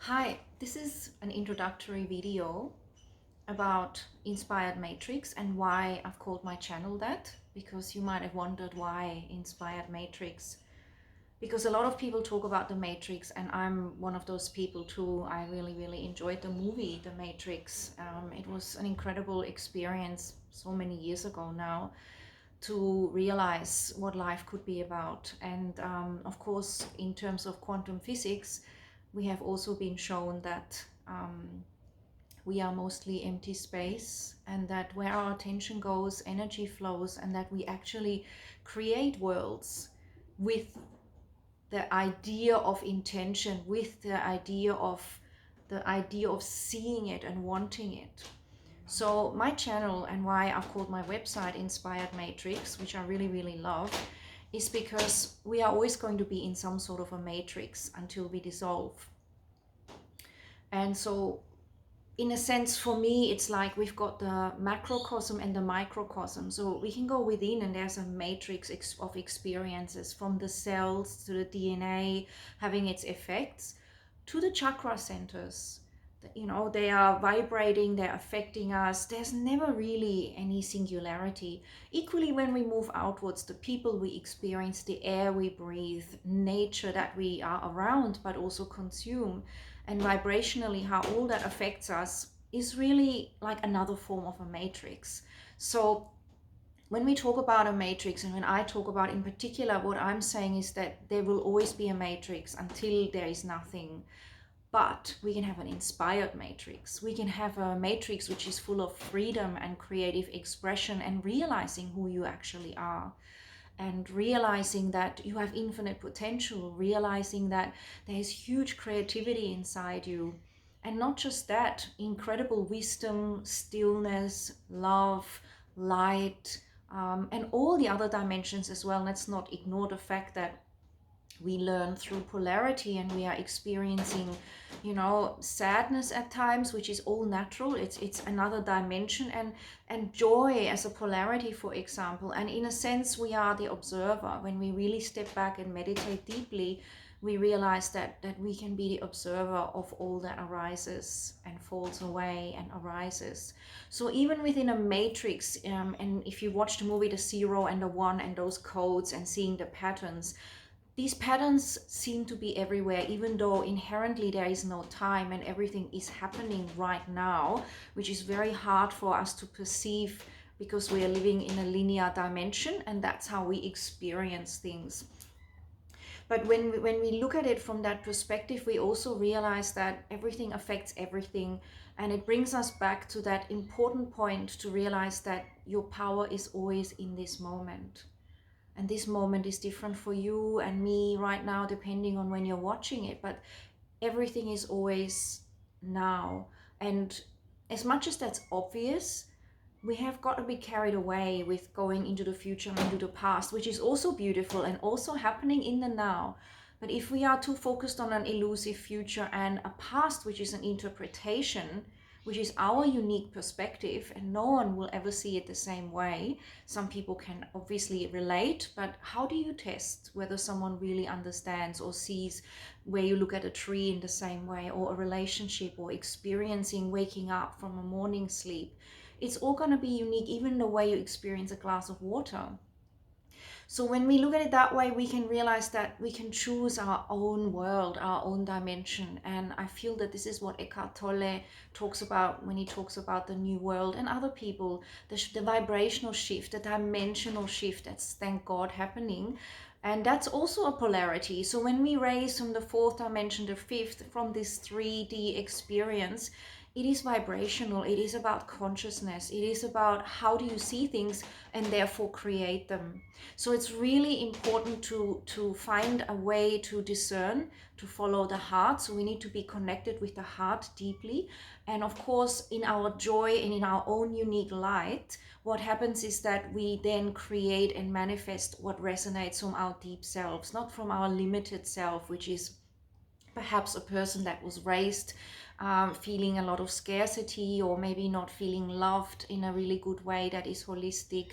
Hi, this is an introductory video about Inspired Matrix and why I've called my channel that, because you might have wondered why Inspired Matrix. Because a lot of people talk about the Matrix, and I'm one of those people too. I really enjoyed the movie The Matrix. It was an incredible experience so many years ago now to realize what life could be about. And of course, in terms of quantum physics, we have also been shown that we are mostly empty space, and that where our attention goes, energy flows, and that we actually create worlds with the idea of intention, with the idea of seeing it and wanting it. So my channel, and why I've called my website Inspired Matrix, which I really love, is because we are always going to be in some sort of a matrix until we dissolve. And so in a sense, for me, it's like we've got the macrocosm and the microcosm. So we can go within, and there's a matrix of experiences, from the cells to the DNA having its effects, to the chakra centers. You know, they are vibrating, they're affecting us. There's never really any singularity. Equally, when we move outwards, the people we experience, the air we breathe, nature that we are around but also consume, and vibrationally how all that affects us is really like another form of a matrix. So when we talk about a matrix, and when I talk about in particular, what I'm saying is that there will always be a matrix until there is nothing. But we can have an inspired matrix. We can have a matrix which is full of freedom and creative expression, and realizing who you actually are, and realizing that you have infinite potential, realizing that there is huge creativity inside you. And not just that, incredible wisdom, stillness, love, light, and all the other dimensions as well. Let's not ignore the fact that we learn through polarity, and we are experiencing, you know, sadness at times, which is all natural. It's another dimension, and joy as a polarity, for example. And in a sense, we are the observer. When we really step back and meditate deeply, we realize that we can be the observer of all that arises and falls away and arises. So even within a matrix, and if you watch the movie The Zero and the One, and those codes and seeing the patterns, these patterns seem to be everywhere, even though inherently there is no time and everything is happening right now, which is very hard for us to perceive because we are living in a linear dimension, and that's how we experience things. But when we look at it from that perspective, we also realize that everything affects everything. And it brings us back to that important point to realize that your power is always in this moment. And this moment is different for you and me right now, depending on when you're watching it. But everything is always now. And as much as that's obvious, we have got to be carried away with going into the future and into the past, which is also beautiful and also happening in the now. But if we are too focused on an elusive future and a past, which is an interpretation, which is our unique perspective, and no one will ever see it the same way. Some people can obviously relate, but how do you test whether someone really understands or sees where you look at a tree in the same way, or a relationship, or experiencing waking up from a morning sleep? It's all going to be unique, even the way you experience a glass of water. So when we look at it that way, we can realize that we can choose our own world, our own dimension. And I feel that this is what Eckhart Tolle talks about when he talks about the new world, and other people, the vibrational shift, the dimensional shift that's, thank God, happening. And that's also a polarity. So when we raise from the fourth dimension to fifth, from this 3D experience, it is vibrational. It is about consciousness. It is about how do you see things and therefore create them. So it's really important to find a way to discern, to follow the heart. So we need to be connected with the heart deeply. And of course, in our joy and in our own unique light, what happens is that we then create and manifest what resonates from our deep selves, not from our limited self, which is perhaps a person that was raised feeling a lot of scarcity, or maybe not feeling loved in a really good way that is holistic,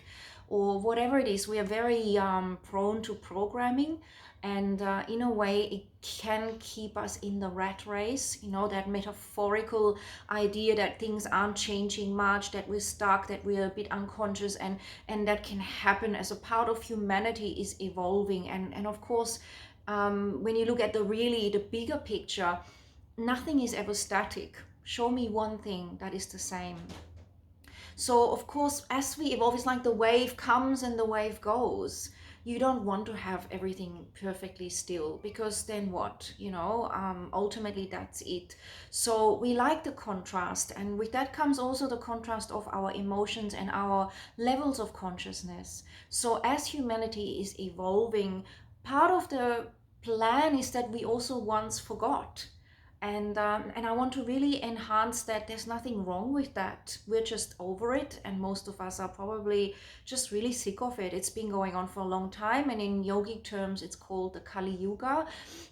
or whatever it is. We are very prone to programming, And in a way, it can keep us in the rat race, you know, that metaphorical idea that things aren't changing much, that we're stuck, that we're a bit unconscious, and that can happen as a part of humanity is evolving. And of course, when you look at the bigger picture, nothing is ever static. Show me one thing that is the same. So of course, as we evolve, it's like the wave comes and the wave goes. You don't want to have everything perfectly still, because then what, you know, ultimately that's it. So we like the contrast, and with that comes also the contrast of our emotions and our levels of consciousness. So as humanity is evolving, part of the plan is that we also once forgot. And I want to really enhance that there's nothing wrong with that. We're just over it, and most of us are probably just really sick of it. It's been going on for a long time, and in yogic terms, it's called the Kali Yuga.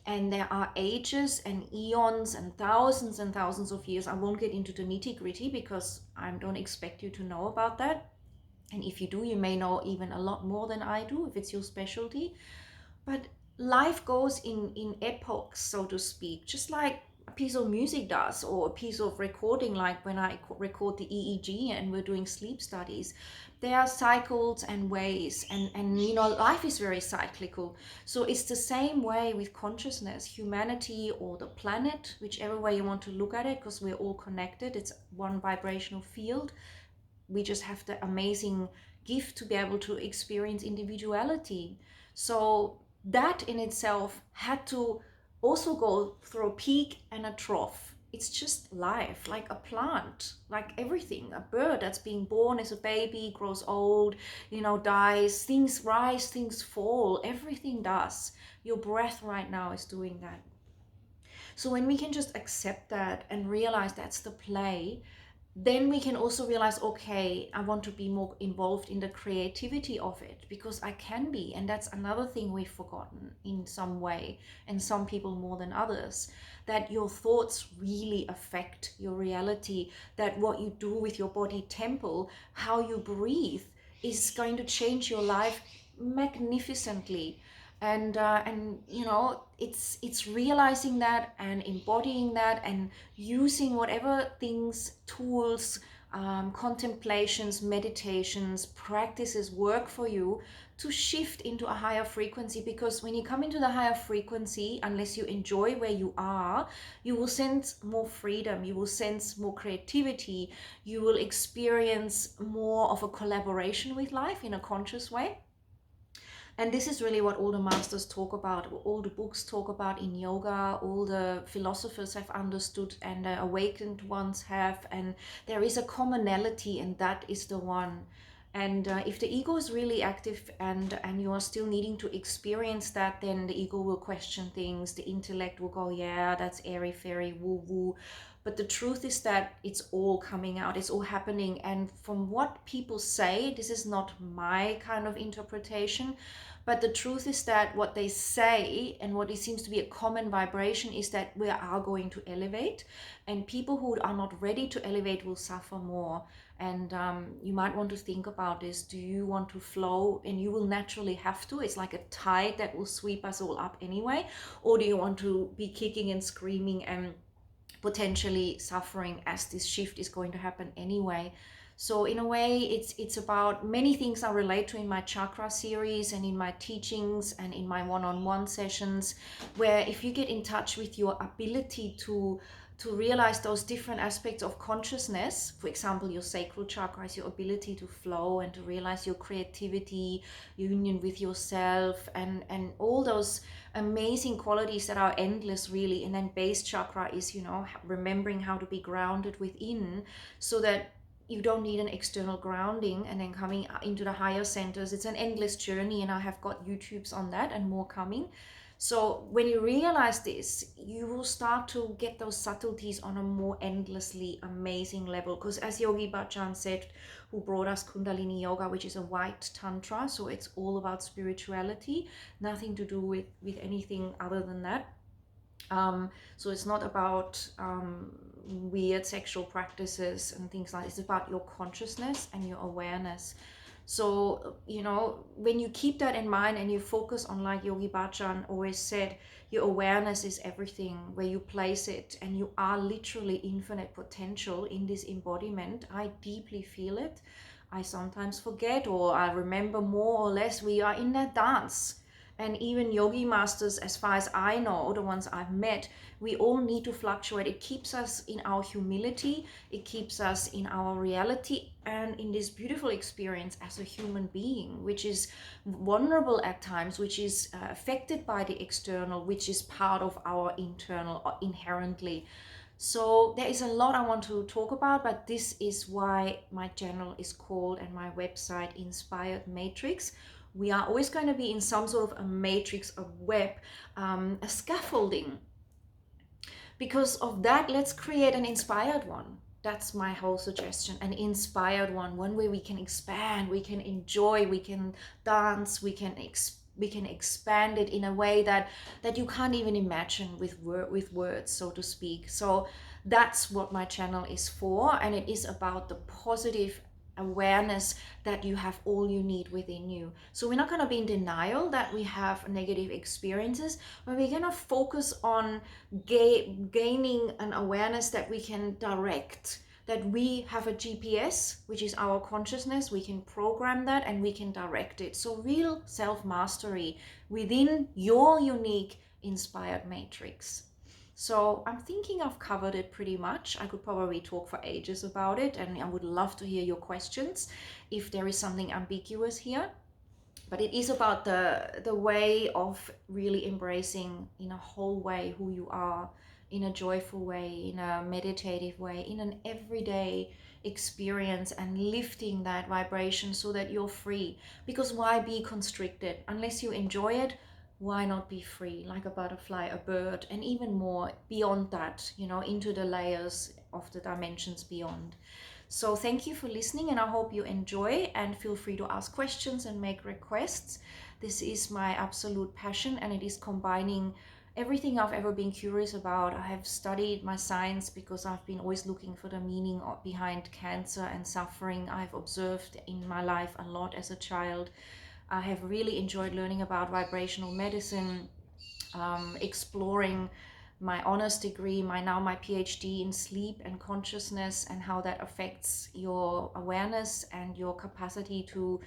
And there are ages and eons and thousands of years. I won't get into the nitty-gritty because I don't expect you to know about that. And if you do, you may know even a lot more than I do if it's your specialty. But life goes in epochs, so to speak, just like a piece of music does, or a piece of recording, like when I record the EEG and we're doing sleep studies. There are cycles and ways, and you know, life is very cyclical. So it's the same way with consciousness, humanity, or the planet, whichever way you want to look at it, because we're all connected. It's one vibrational field. We just have the amazing gift to be able to experience individuality. So that in itself had to also go through a peak and a trough. It's just life, like a plant, like everything. A bird that's being born as a baby, grows old, you know, dies. Things rise, things fall. Everything does. Your breath right now is doing that. So when we can just accept that and realize that's the play, then we can also realize, okay, I want to be more involved in the creativity of it, because I can be. And that's another thing we've forgotten in some way, and some people more than others, that your thoughts really affect your reality, that what you do with your body temple, how you breathe, is going to change your life magnificently. And you know, it's realizing that and embodying that, and using whatever things, tools, contemplations, meditations, practices work for you to shift into a higher frequency. Because when you come into the higher frequency, unless you enjoy where you are, you will sense more freedom, you will sense more creativity, you will experience more of a collaboration with life in a conscious way. And this is really what all the masters talk about, all the books talk about in yoga, all the philosophers have understood, and the awakened ones have. And there is a commonality, and that is the one. And if the ego is really active, and you are still needing to experience that, then the ego will question things. The intellect will go, yeah, that's airy fairy woo woo. But the truth is that it's all coming out, it's all happening. And from what people say, this is not my kind of interpretation, but the truth is that what they say, and what it seems to be a common vibration, is that we are going to elevate, and people who are not ready to elevate will suffer more. And you might want to think about this. Do you want to flow? And you will naturally have to. It's like a tide that will sweep us all up anyway. Or do you want to be kicking and screaming and potentially suffering, as this shift is going to happen anyway? So in a way, it's about many things I relate to in my chakra series and in my teachings and in my one-on-one sessions, where if you get in touch with your ability to realize those different aspects of consciousness, for example, your sacral chakra is your ability to flow and to realize your creativity, union with yourself, and all those amazing qualities that are endless, really. And then base chakra is, you know, remembering how to be grounded within, so that you don't need an external grounding. And then coming into the higher centers, it's an endless journey, and I have got YouTubes on that and more coming. So when you realize this, you will start to get those subtleties on a more endlessly amazing level. Because as Yogi Bhajan said, who brought us Kundalini Yoga, which is a white tantra, so it's all about spirituality, nothing to do with anything other than that. So it's not about weird sexual practices and things like this. It's about your consciousness and your awareness. So, you know, when you keep that in mind and you focus on, like Yogi Bhajan always said, your awareness is everything, where you place it, and you are literally infinite potential in this embodiment. I deeply feel it. I sometimes forget, or I remember more or less. We are in that dance. And even yogi masters, as far as I know, or the ones I've met, we all need to fluctuate. It keeps us in our humility, it keeps us in our reality, and in this beautiful experience as a human being, which is vulnerable at times, which is affected by the external, which is part of our internal inherently. So there is a lot I want to talk about, but this is why my channel is called, and my website, Inspired Matrix. We are always going to be in some sort of a matrix, a web, a scaffolding. Because of that, let's create an inspired one. That's my whole suggestion. An inspired one where we can expand, we can enjoy, we can dance, we can expand it in a way that you can't even imagine with words, so to speak. So that's what my channel is for, and it is about the positive awareness that you have all you need within you. So we're not going to be in denial that we have negative experiences, but we're going to focus on gaining an awareness that we can direct, that we have a GPS, which is our consciousness. We can program that and we can direct it. So real self-mastery within your unique inspired matrix. So I'm thinking I've covered it pretty much. I could probably talk for ages about it, and I would love to hear your questions if there is something ambiguous here. But it is about the way of really embracing in a whole way who you are, in a joyful way, in a meditative way, in an everyday experience, and lifting that vibration so that you're free. Because why be constricted? Unless you enjoy it, why not be free, like a butterfly, a bird, and even more beyond that, you know, into the layers of the dimensions beyond. So thank you for listening, and I hope you enjoy, and feel free to ask questions and make requests. This is my absolute passion, and it is combining everything I've ever been curious about. I have studied my science because I've been always looking for the meaning behind cancer and suffering. I've observed in my life a lot as a child. I have really enjoyed learning about vibrational medicine, exploring my honors degree, my PhD in sleep and consciousness, and how that affects your awareness and your capacity to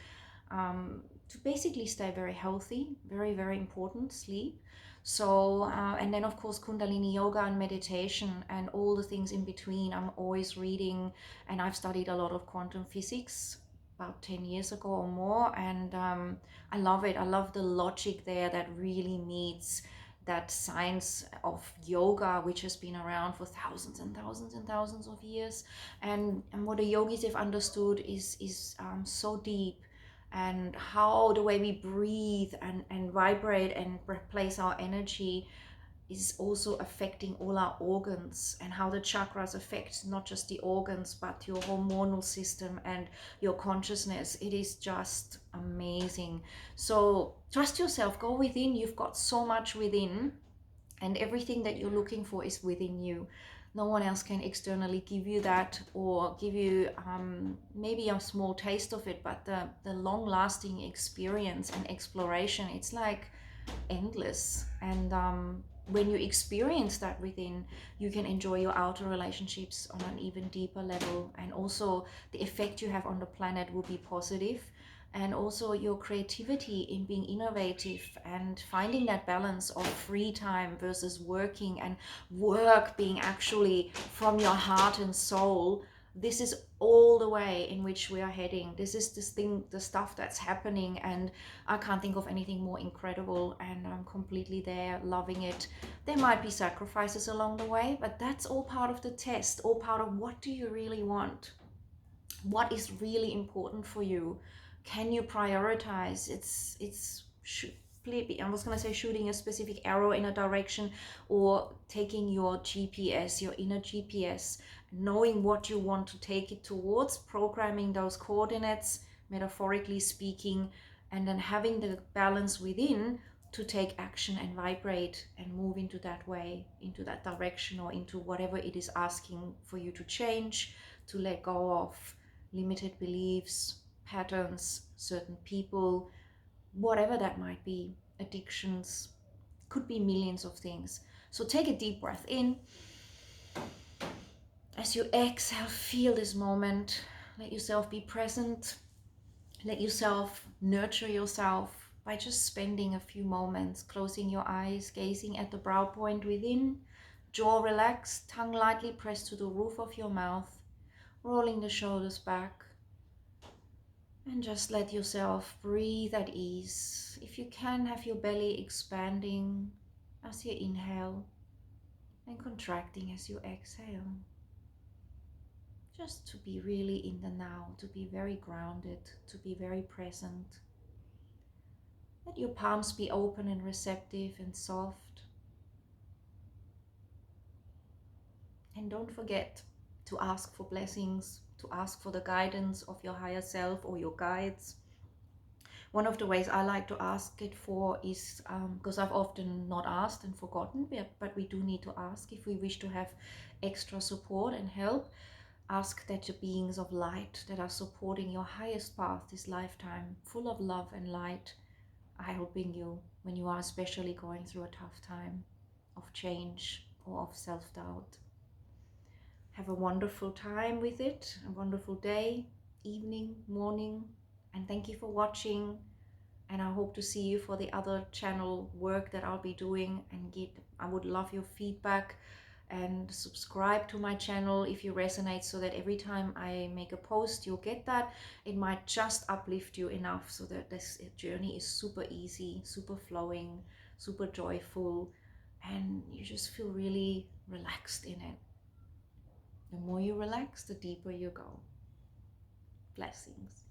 basically stay very healthy. Very, very important, sleep. So, and then of course Kundalini yoga and meditation and all the things in between. I'm always reading, and I've studied a lot of quantum physics about 10 years ago or more, and I love it. I love the logic there that really meets that science of yoga, which has been around for thousands and thousands and thousands of years. And what the yogis have understood is so deep, and how the way we breathe and vibrate and place our energy is also affecting all our organs, and how the chakras affect not just the organs but your hormonal system and your consciousness. It is just amazing. So trust yourself, go within. You've got so much within, and everything that you're looking for is within you. No one else can externally give you that, or give you maybe a small taste of it, but the long-lasting experience and exploration, it's like endless. And when you experience that within, you can enjoy your outer relationships on an even deeper level, and also the effect you have on the planet will be positive, and also your creativity in being innovative and finding that balance of free time versus working, and work being actually from your heart and soul. This is all the way in which we are heading. This is the stuff that's happening, and I can't think of anything more incredible, and I'm completely there, loving it. There might be sacrifices along the way, but that's all part of the test, all part of what do you really want? What is really important for you? Can you prioritize? I was going to say shooting a specific arrow in a direction, or taking your GPS, your inner GPS, knowing what you want to take it towards, programming those coordinates, metaphorically speaking, and then having the balance within to take action and vibrate and move into that way, into that direction, or into whatever it is asking for you to change, to let go of limited beliefs, patterns, certain people, whatever that might be, addictions, could be millions of things. So take a deep breath in. As you exhale, feel this moment. Let yourself be present. Let yourself nurture yourself by just spending a few moments, closing your eyes, gazing at the brow point within, jaw relaxed, tongue lightly pressed to the roof of your mouth, rolling the shoulders back. And just let yourself breathe at ease. If you can, have your belly expanding as you inhale and contracting as you exhale. Just to be really in the now, to be very grounded, to be very present. Let your palms be open and receptive and soft. And don't forget to ask for blessings, to ask for the guidance of your higher self or your guides. One of the ways I like to ask it for is, because I've often not asked and forgotten, but we do need to ask if we wish to have extra support and help. Ask that the beings of light that are supporting your highest path this lifetime, full of love and light, are helping you when you are especially going through a tough time of change or of self-doubt. Have a wonderful time with it, a wonderful day, evening, morning, and thank you for watching. And I hope to see you for the other channel work that I'll be doing, and I would love your feedback, and subscribe to my channel if you resonate, so that every time I make a post you'll get that. It might just uplift you enough so that this journey is super easy, super flowing, super joyful, and you just feel really relaxed in it. The more you relax, the deeper you go. Blessings.